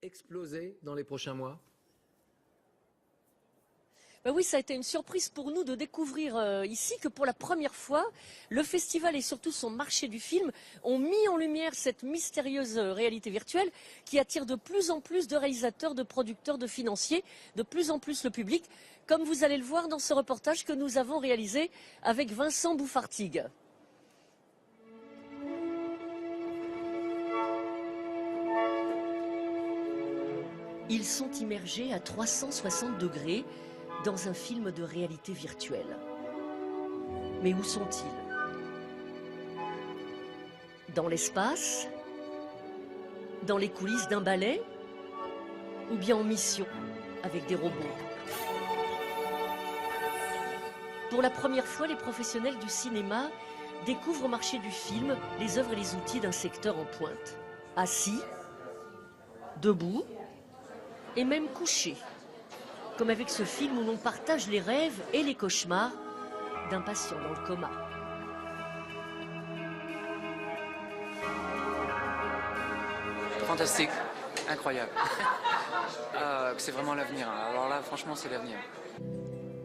exploser dans les prochains mois? Ben oui, ça a été une surprise pour nous de découvrir ici que pour la première fois, le festival et surtout son marché du film ont mis en lumière cette mystérieuse réalité virtuelle qui attire de plus en plus de réalisateurs, de producteurs, de financiers, de plus en plus le public, comme vous allez le voir dans ce reportage que nous avons réalisé avec Vincent Bouffartigue. Ils sont immergés à 360 degrés dans un film de réalité virtuelle. Mais où sont-ils? Dans l'espace? Dans les coulisses d'un ballet? Ou bien en mission avec des robots? Pour la première fois, les professionnels du cinéma découvrent au marché du film les œuvres et les outils d'un secteur en pointe. Assis, debout et même couchés. Comme avec ce film où l'on partage les rêves et les cauchemars d'un patient dans le coma. Fantastique, incroyable. C'est vraiment l'avenir. Alors là, franchement, c'est l'avenir.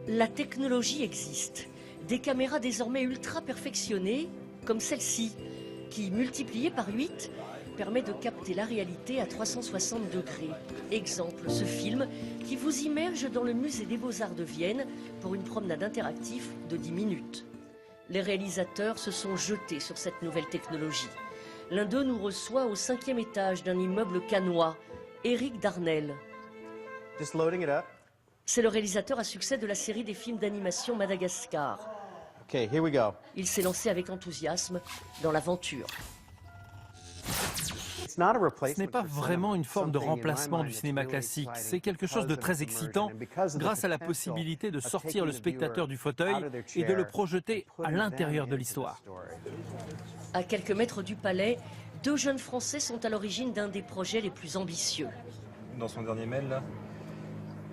La technologie existe. Des caméras désormais ultra perfectionnées, comme celle-ci, qui, multipliée par 8, permet de capter la réalité à 360 degrés. Exemple, ce film qui vous immerge dans le musée des Beaux-Arts de Vienne pour une promenade interactive de 10 minutes. Les réalisateurs se sont jetés sur cette nouvelle technologie. L'un d'eux nous reçoit au 5e étage d'un immeuble cannois, Éric Darnel. C'est le réalisateur à succès de la série des films d'animation Madagascar. Okay, here we go. Il s'est lancé avec enthousiasme dans l'aventure. Ce n'est pas vraiment une forme de remplacement du cinéma classique, c'est quelque chose de très excitant grâce à la possibilité de sortir le spectateur du fauteuil et de le projeter à l'intérieur de l'histoire. À quelques mètres du palais, 2 jeunes Français sont à l'origine d'un des projets les plus ambitieux. Dans son dernier mail, là,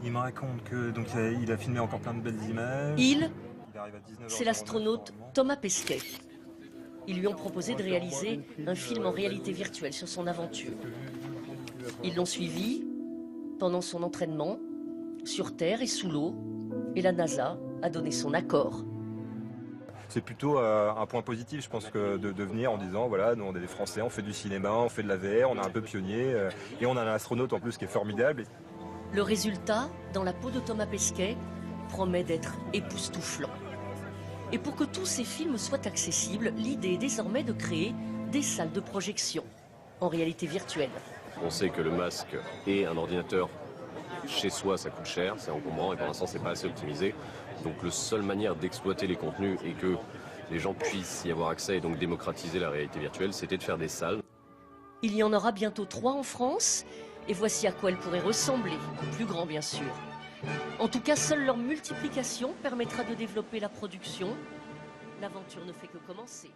il me raconte que donc il a filmé encore plein de belles images. C'est l'astronaute Thomas Pesquet. Ils lui ont proposé de réaliser un film en réalité virtuelle sur son aventure. Ils l'ont suivi pendant son entraînement, sur Terre et sous l'eau, et la NASA a donné son accord. C'est plutôt un point positif, je pense, que de venir en disant, voilà, nous on est des Français, on fait du cinéma, on fait de la VR, on est un peu pionnier, et on a un astronaute en plus qui est formidable. Le résultat, dans la peau de Thomas Pesquet, promet d'être époustouflant. Et pour que tous ces films soient accessibles, l'idée est désormais de créer des salles de projection en réalité virtuelle. On sait que le masque et un ordinateur chez soi, ça coûte cher, c'est encombrant et pour l'instant, c'est pas assez optimisé. Donc la seule manière d'exploiter les contenus et que les gens puissent y avoir accès et donc démocratiser la réalité virtuelle, c'était de faire des salles. Il y en aura bientôt 3 en France et voici à quoi elles pourraient ressembler, plus grand bien sûr. En tout cas, seule leur multiplication permettra de développer la production. L'aventure ne fait que commencer.